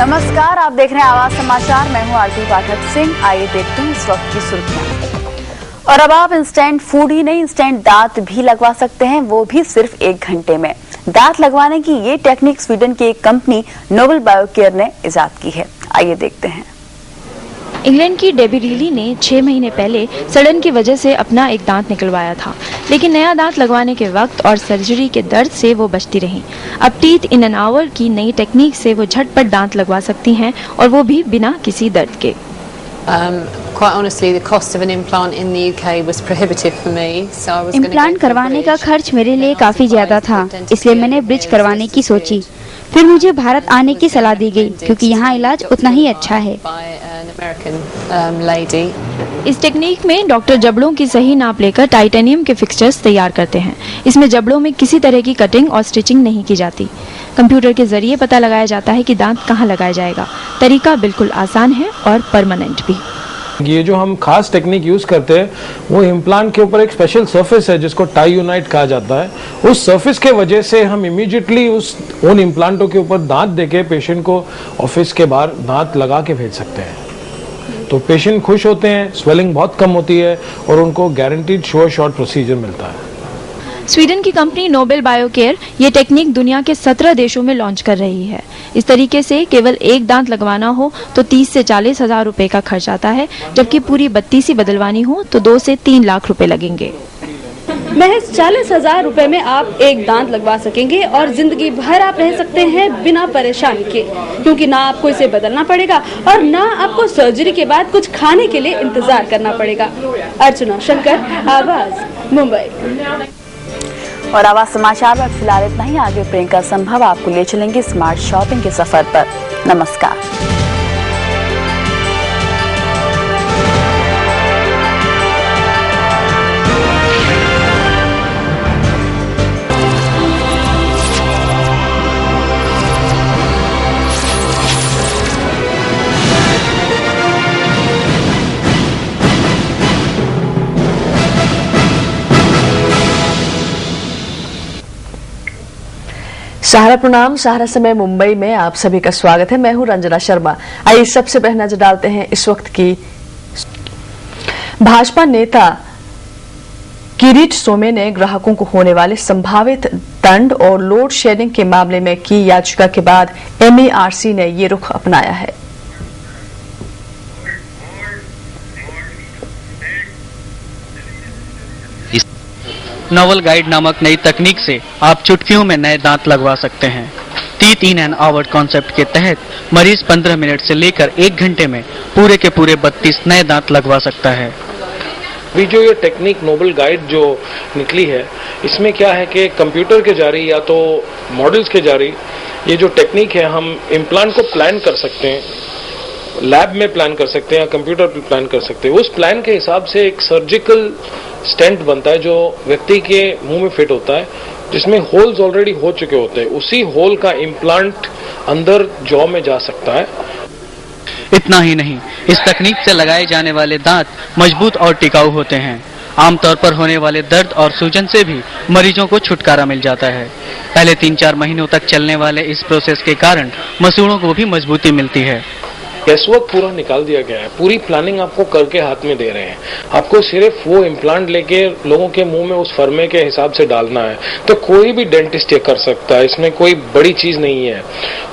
नमस्कार, आप देख रहे हैं आवाज समाचार। मैं हूं आरती पाठक सिंह। आइए देखते हैं इस वक्त की सुर्खियां। और अब आप इंस्टेंट फूड ही नहीं, इंस्टेंट दांत भी लगवा सकते हैं, वो भी सिर्फ 1 घंटे में। दांत लगवाने की ये टेक्निक स्वीडन की एक कंपनी नोबल बायोकेयर ने इजाद की है। आइए देखते हैं। इंग्लैंड की डेबी रीली ने 6 महीने पहले सड़न की वजह से अपना एक दांत निकलवाया था, लेकिन नया दांत लगवाने के वक्त और सर्जरी के दर्द से वो बचती रहीं। अब टीथ इन एन आवर की नई टेक्निक से वो झटपट दांत लगवा सकती हैं, और वो भी बिना किसी दर्द के। इम्प्लांट करवाने का खर्च मेरे लिए काफी ज्यादा था, इसलिए मैंने ब्रिज करवाने की सोची। फिर मुझे भारत आने की सलाह दी गई, क्योंकि यहाँ इलाज उतना ही अच्छा है। इस टेक्निक में डॉक्टर जबड़ों की सही नाप लेकर टाइटेनियम के फिक्सचर्स तैयार करते हैं। इसमें जबड़ों में किसी तरह की कटिंग और स्टिचिंग नहीं की जाती। कंप्यूटर के जरिए पता लगाया जाता है कि दांत कहाँ लगाया जाएगा। तरीका बिल्कुल आसान है और परमानेंट भी। ये जो हम खास टेक्निक यूज करते हैं वो इम्प्लांट के ऊपर एक स्पेशल सरफेस है जिसको टाई यूनाइट कहा जाता है। उस सरफेस के वजह से हम इमीडिएटली उन इम्प्लांटों के ऊपर दांत देके पेशेंट को ऑफिस के बाहर दांत लगा के भेज सकते हैं। तो पेशेंट खुश होते हैं, स्वेलिंग बहुत कम होती है और उनको गारंटीड श्योर शॉर्ट प्रोसीजर मिलता है। स्वीडन की कंपनी नोबल बायोकेयर ये टेक्निक दुनिया के 17 देशों में लॉन्च कर रही है। इस तरीके से केवल एक दांत लगवाना हो तो 30 से 40 हजार रुपए का खर्च आता है, जबकि पूरी 32 बदलवानी हो तो 2 से 3 लाख रुपए लगेंगे। महज 40,000 रुपए में आप एक दांत लगवा सकेंगे और जिंदगी भर आप रह सकते हैं बिना परेशानी के, क्योंकि ना आपको इसे बदलना पड़ेगा और ना आपको सर्जरी के बाद कुछ खाने के लिए इंतजार करना पड़ेगा। अर्चना शंकर, आवाज, मुंबई। और आवाज समाचार में फिलहाल इतना ही। आगे प्रियंका संभव आपको ले चलेंगे स्मार्ट शॉपिंग के सफर पर। नमस्कार। सहारा प्रणाम। सहारा समय मुंबई में आप सभी का स्वागत है। मैं हूं रंजना शर्मा। आइए सबसे पहले नजर डालते हैं इस वक्त की। भाजपा नेता किरीट सोमे ने ग्राहकों को होने वाले संभावित दंड और लोड शेडिंग के मामले में की याचिका के बाद MERC ने ये रुख अपनाया है। नोवल गाइड नामक नई तकनीक से आप चुटकियों में नए दांत लगवा सकते हैं। Teeth in an hour concept के तहत मरीज 15 मिनट से लेकर 1 घंटे में पूरे के पूरे 32 नए दांत लगवा सकता है। अभी जो ये टेक्निक नोबल गाइड जो निकली है, इसमें क्या है कि कंप्यूटर के जारी या तो मॉडल्स के जारी ये जो टेक्निक है, हम इम्प्लांट को प्लान कर सकते हैं, लैब में प्लान कर सकते हैं या कंप्यूटर पर प्लान कर सकते हैं। उस प्लान के हिसाब से एक सर्जिकल स्टेंट बनता है जो व्यक्ति के मुंह में फिट होता है, जिसमें होल्स ऑलरेडी हो चुके होते हैं। उसी होल का इम्प्लांट अंदर जॉ में जा सकता है। इतना ही नहीं, इस तकनीक से लगाए जाने वाले दांत मजबूत और टिकाऊ होते हैं। आमतौर पर होने वाले दर्द और सूजन से भी मरीजों को छुटकारा मिल जाता है। पहले 3-4 महीनों तक चलने वाले इस प्रोसेस के कारण मसूड़ों को भी मजबूती मिलती है। गैसवर्क पूरा निकाल दिया गया है। पूरी प्लानिंग आपको करके हाथ में दे रहे हैं। आपको सिर्फ वो इम्प्लांट लेके लोगों के मुंह में उस फर्मे के हिसाब से डालना है। तो कोई भी डेंटिस्ट ये कर सकता है, इसमें कोई बड़ी चीज नहीं है।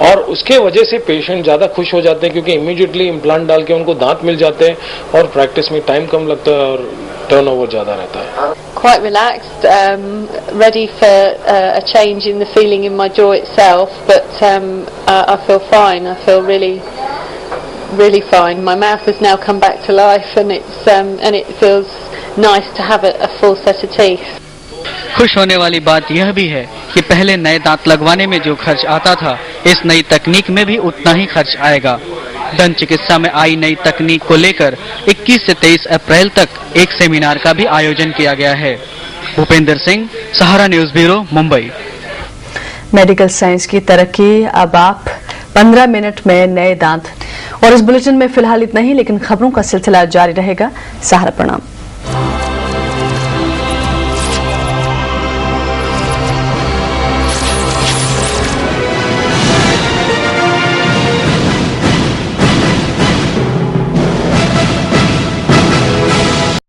और उसके वजह से पेशेंट ज्यादा खुश हो जाते हैं, क्योंकि इमीडिएटली इम्प्लांट डाल के उनको दांत मिल जाते हैं और प्रैक्टिस में टाइम कम लगता है और टर्नओवर ज्यादा रहता है। Quite relaxed, ready for a change in the feeling in my jaw itself, but I feel fine. I feel really fine. My mouth has now come back to life, and it feels nice to have a full set of teeth. खुश होने वाली बात यह भी है कि पहले नए दांत लगवाने में जो खर्च आता था, इस नई तकनीक में भी उतना ही खर्च आएगा। दंत चिकित्सा में आई नई तकनीक को लेकर 21 से 23 अप्रैल तक एक सेमिनार का भी आयोजन किया गया है। Bhupendra Singh, Sahara news bureau, Mumbai. Medical science की तरक्की, अब आप 15 मिनट में नए दांत। और इस बुलेटिन में फिलहाल इतना ही, लेकिन खबरों का सिलसिला जारी रहेगा। सहारा प्रणाम।